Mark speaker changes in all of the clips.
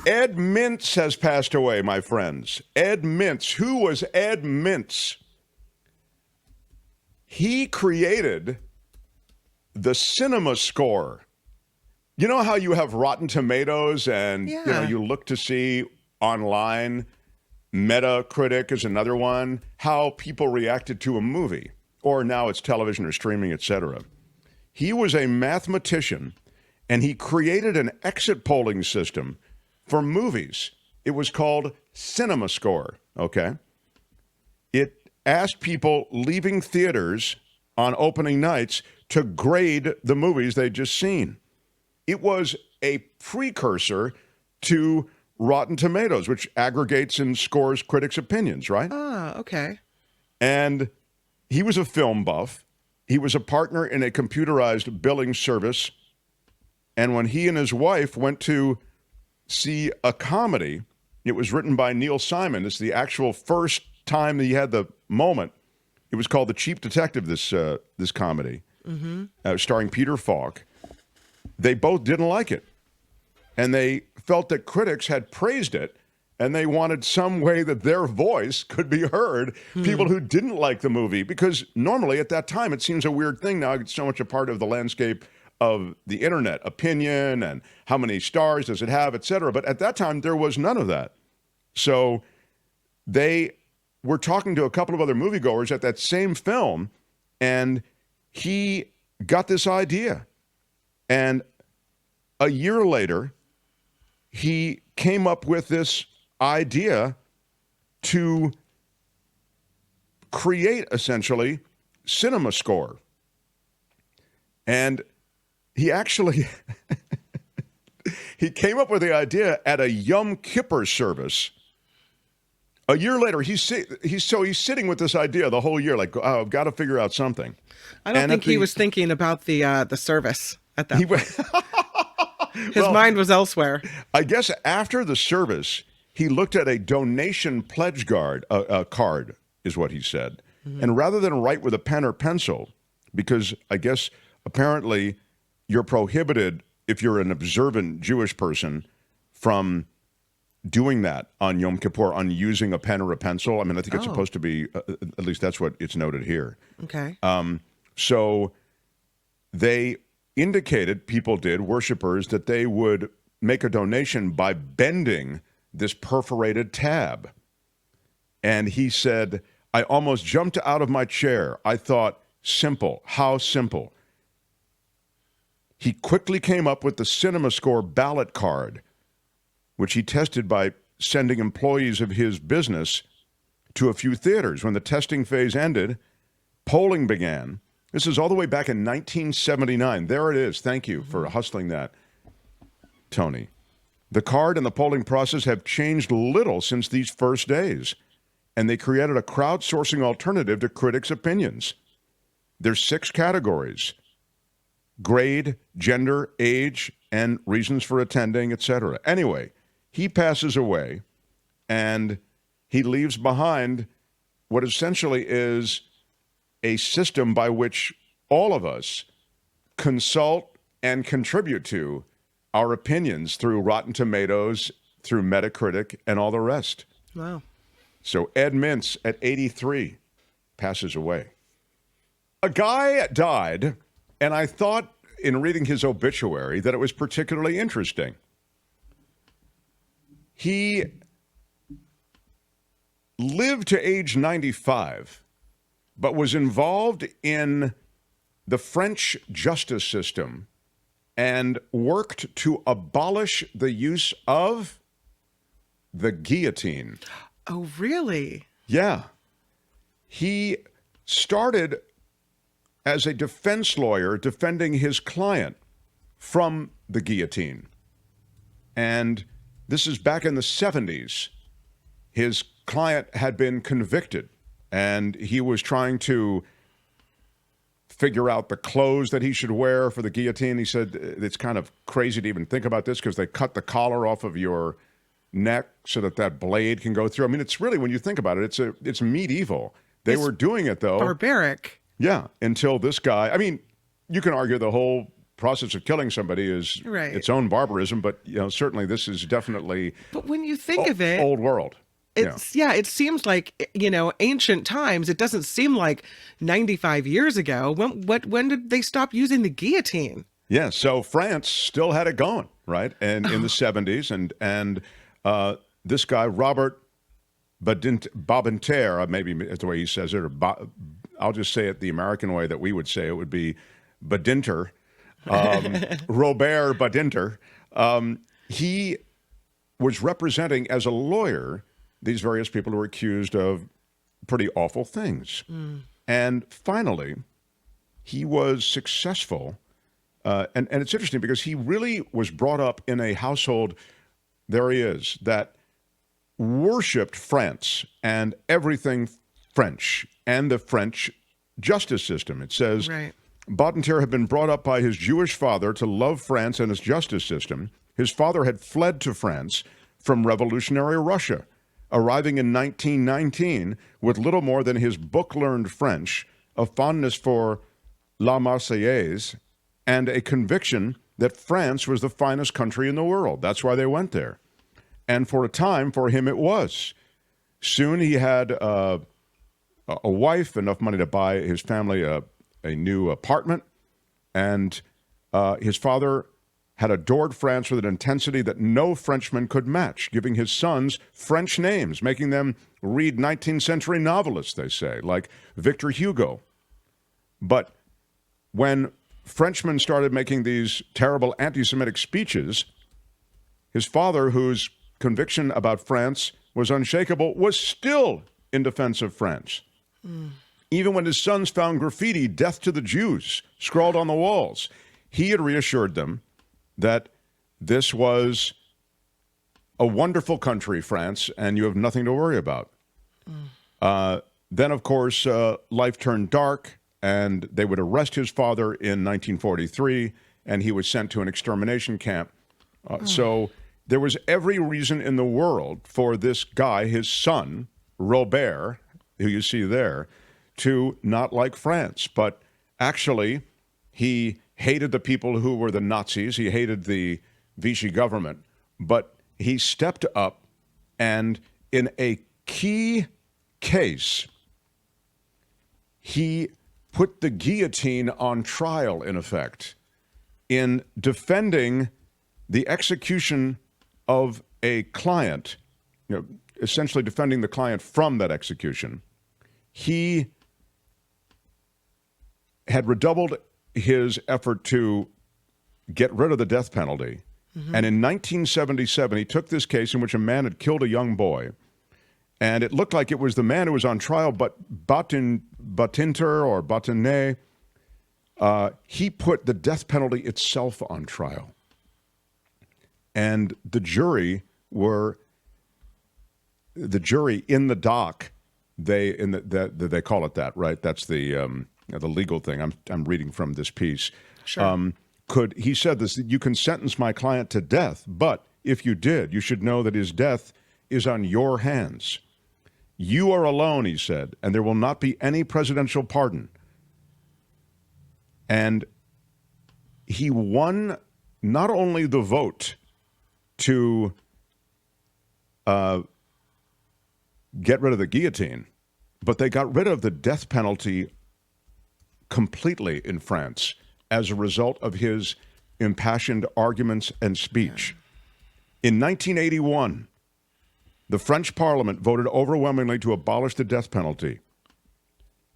Speaker 1: Ed Mintz has passed away, my friends. Ed Mintz. Who was Ed Mintz? He created the Cinemascore. You know how you have Rotten Tomatoes and you look to see online, Metacritic is another one, how people reacted to a movie, or now it's television or streaming, etc. He was a mathematician, and he created an exit polling system for movies. It was called Cinemascore, okay? It asked people leaving theaters on opening nights to grade the movies they'd just seen. It was a precursor to Rotten Tomatoes, which aggregates and scores critics' opinions, right?
Speaker 2: Ah, okay.
Speaker 1: And he was a film buff. He was a partner in a computerized billing service. And when he and his wife went to see a comedy, it was written by Neil Simon. It's the actual first time that he had the moment. It was called The Cheap Detective, this comedy, starring Peter Falk. They both didn't like it. And they felt that critics had praised it, and they wanted some way that their voice could be heard, people who didn't like the movie. Because normally at that time, it seems a weird thing. Now it's so much a part of the landscape of the internet, opinion, and how many stars does it have, et cetera. But at that time, there was none of that. So they were talking to a couple of other moviegoers at that same film, and he got this idea. And a year later, he came up with this idea to create, essentially, Cinemascore. And he actually, he came up with the idea at a Yom Kippur service. A year later, he's sitting with this idea the whole year, like, oh, I've got to figure out something.
Speaker 2: I don't think he was thinking about the service at that point. His mind was elsewhere.
Speaker 1: I guess after the service, he looked at a donation pledge card, is what he said. And rather than write with a pen or pencil, because I guess apparently you're prohibited, if you're an observant Jewish person, from doing that on Yom Kippur, on using a pen or a pencil. I mean, I think it's supposed to be, at least that's what it's noted here.
Speaker 2: Okay.
Speaker 1: So they indicated, people did, worshipers, that they would make a donation by bending this perforated tab. And he said, I almost jumped out of my chair. I thought, simple. How simple? He quickly came up with the Cinemascore ballot card, which he tested by sending employees of his business to a few theaters. When the testing phase ended, polling began. This is all the way back in 1979. There it is. Thank you for hustling that, Tony. The card and the polling process have changed little since these first days, and they created a crowdsourcing alternative to critics' opinions. There's 6 categories: grade, gender, age, and reasons for attending, etc. Anyway, he passes away, and he leaves behind what essentially is a system by which all of us consult and contribute to our opinions through Rotten Tomatoes, through Metacritic, and all the rest.
Speaker 2: Wow.
Speaker 1: So Ed Mintz, at 83, passes away. A guy died, and I thought in reading his obituary that it was particularly interesting. He lived to age 95, but was involved in the French justice system and worked to abolish the use of the guillotine.
Speaker 2: Oh, really?
Speaker 1: Yeah. He started as a defense lawyer defending his client from the guillotine. And this is back in the 70s. His client had been convicted, and he was trying to figure out the clothes that he should wear for the guillotine. He said it's kind of crazy to even think about this because they cut the collar off of your neck so that that blade can go through. I mean, it's really, when you think about it, it's medieval. They were doing it, though.
Speaker 2: Barbaric.
Speaker 1: Yeah, until this guy, I mean, you can argue the whole process of killing somebody is its own barbarism, but certainly this is definitely.
Speaker 2: But when you think of it,
Speaker 1: old world.
Speaker 2: It seems like, ancient times. It doesn't seem like 95 years ago. When did they stop using the guillotine?
Speaker 1: Yeah, so France still had it going, right? And in the 70s, and this guy, Robert Badinter, maybe that's the way he says it, or I'll just say it the American way that we would say it would be Badinter, Robert Badinter. He was representing as a lawyer these various people who were accused of pretty awful things. And finally, he was successful. And it's interesting because he really was brought up in a household, there he is, that worshipped France and everything French and the French justice system. It says, Badinter had been brought up by his Jewish father to love France and its justice system. His father had fled to France from revolutionary Russia, arriving in 1919 with little more than his book-learned French, a fondness for La Marseillaise, and a conviction that France was the finest country in the world. That's why they went there. And for a time, for him, it was. Soon he had a wife, enough money to buy his family a new apartment, and his father had adored France with an intensity that no Frenchman could match, giving his sons French names, making them read 19th century novelists, they say, like Victor Hugo. But when Frenchmen started making these terrible anti-Semitic speeches, his father, whose conviction about France was unshakable, was still in defense of France. Even when his sons found graffiti, "Death to the Jews," scrawled on the walls, he had reassured them that this was a wonderful country, France, and you have nothing to worry about. Then, of course, life turned dark, and they would arrest his father in 1943, and he was sent to an extermination camp. So there was every reason in the world for this guy, his son, Robert, who you see there, to not like France. But actually, he hated the people who were the Nazis. He hated the Vichy government. But he stepped up, and in a key case, he put the guillotine on trial, in effect, in defending the execution of a client, essentially defending the client from that execution. He had redoubled his effort to get rid of the death penalty. And in 1977, he took this case in which a man had killed a young boy. And it looked like it was the man who was on trial, but Badinter or Batinet, he put the death penalty itself on trial. And the jury in the dock, they call it that, right? That's the legal thing. I'm reading from this piece.
Speaker 2: Sure.
Speaker 1: He said this: you can sentence my client to death, but if you did, you should know that his death is on your hands. You are alone, he said, and there will not be any presidential pardon. And he won not only the vote to get rid of the guillotine, but they got rid of the death penalty completely in France as a result of his impassioned arguments and speech. In 1981, the French Parliament voted overwhelmingly to abolish the death penalty,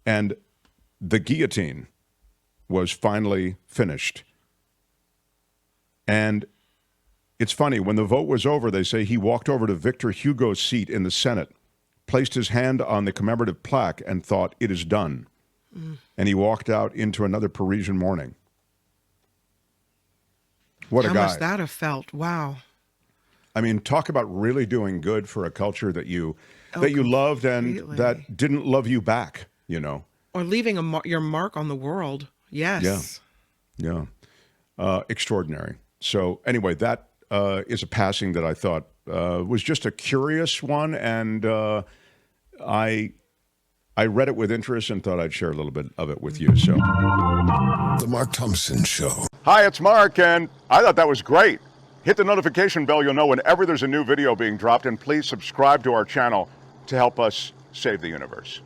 Speaker 1: and the guillotine was finally finished. And it's funny, when the vote was over, they say he walked over to Victor Hugo's seat in the Senate, placed his hand on the commemorative plaque, and thought, "It is done." And he walked out into another Parisian morning. What a guy.
Speaker 2: How must that have felt? Wow.
Speaker 1: I mean, talk about really doing good for a culture that you loved and that didn't love you back,
Speaker 2: Or leaving your mark on the world. Yes.
Speaker 1: Yeah. Extraordinary. So anyway, that is a passing that I thought was just a curious one, and I read it with interest and thought I'd share a little bit of it with you. So,
Speaker 3: The Mark Thompson Show.
Speaker 1: hi, it's Mark, and I thought that was great. Hit the notification bell. You'll know whenever there's a new video being dropped, and please subscribe to our channel to help us save the universe.